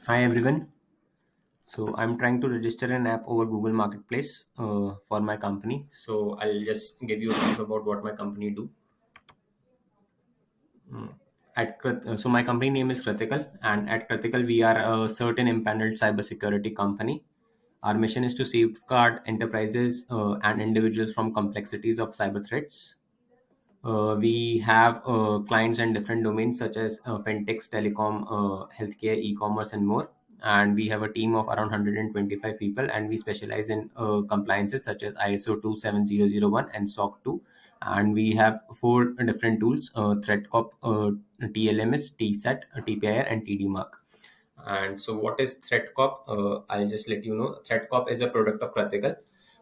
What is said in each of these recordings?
Hi everyone. So I'm trying to register an app over Google Marketplace for my company. So I'll just give you a brief about what my company do. So my company name is Kratikal, and at Kratikal we are a certain impaneled cybersecurity company. Our mission is to safeguard enterprises and individuals from complexities of cyber threats. We have clients in different domains such as fintechs, telecom, healthcare, e-commerce, and more. And we have a team of around 125 people, and we specialize in compliances such as ISO 27001 and SOC 2. And we have four different tools: ThreatCop, TLMS, TSAT, TPIR, and TDMark. And so, what is ThreatCop? I'll just let you know. ThreatCop is a product of Kratikal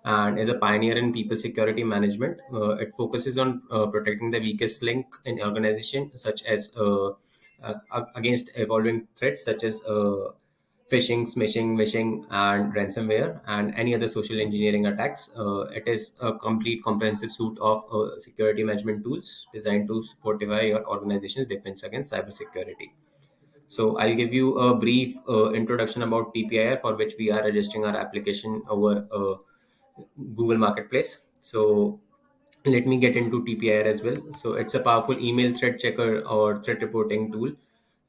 and is a pioneer in people security management. It focuses on protecting the weakest link in organization, such as against evolving threats such as phishing, smishing, wishing, and ransomware, and any other social engineering attacks. It is a complete comprehensive suite of security management tools designed to fortify your organization's defense against cybersecurity. So I'll give you a brief introduction about TPIR, for which we are registering our application over Google Marketplace. So let me get into TPIR as well. So it's a powerful email threat checker or threat reporting tool,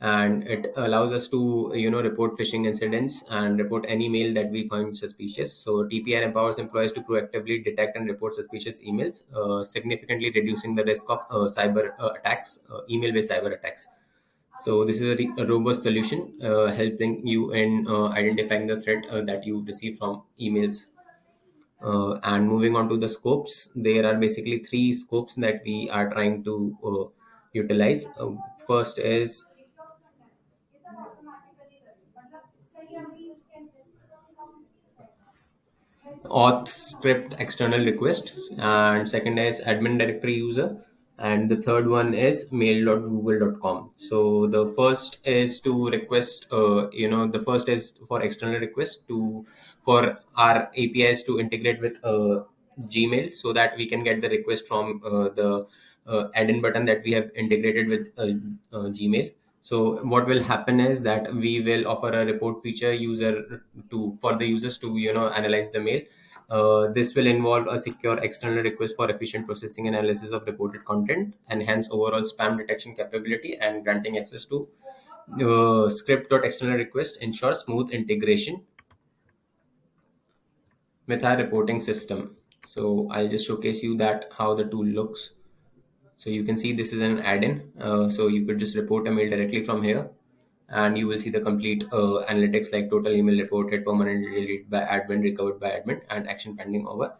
and it allows us to report phishing incidents and report any mail that we find suspicious. So TPIR empowers employees to proactively detect and report suspicious emails, significantly reducing the risk of cyber attacks, email-based cyber attacks. So this is a robust solution, helping you in identifying the threat that you receive from emails. And moving on to the scopes, there are basically three scopes that we are trying to utilize. First is auth script external request, and second is admin directory user, and the third one is mail.google.com. So the first is to request, the first is for external request to for our APIs to integrate with Gmail, so that we can get the request from the add-in button that we have integrated with Gmail. So what will happen is that we will offer a report feature user to for the users to analyze the mail. This will involve a secure external request for efficient processing and analysis of reported content, enhance overall spam detection capability, and granting access to script.external request ensure smooth integration with our reporting system. So I'll just showcase you that how the tool looks. So you can see this is an add-in. So you could just report a mail directly from here, and you will see the complete analytics like total email reported, permanently deleted by admin, recovered by admin, and action pending over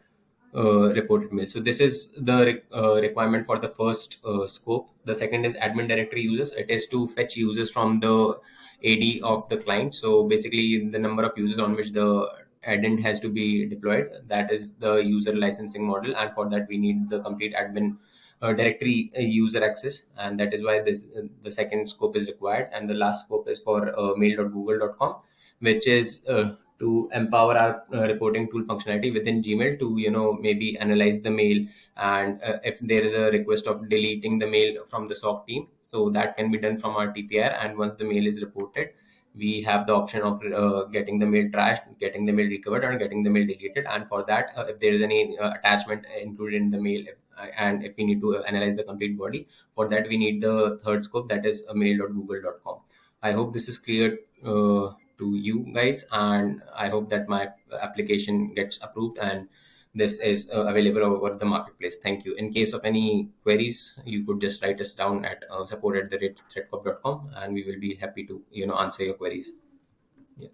reported mail. So this is the requirement for the first scope. The second is admin directory users. It is to fetch users from the AD of the client. So basically, the number of users on which the add-in has to be deployed. That is the user licensing model, and for that we need the complete admin directory user access, and that is why this the second scope is required. And the last scope is for mail.google.com, which is to empower our reporting tool functionality within Gmail to maybe analyze the mail, and if there is a request of deleting the mail from the SOC team, so that can be done from our TPR. And once the mail is reported, we have the option of getting the mail trashed, getting the mail recovered, or getting the mail deleted. And for that, if there is any attachment included in the mail, and if we need to analyze the complete body, for that we need the third scope, that is mail.google.com. I hope this is clear to you guys, and I hope that my application gets approved and this is available over the marketplace. Thank you. In case of any queries, you could just write us down at support@threatcop.com, and we will be happy to answer your queries. Yeah.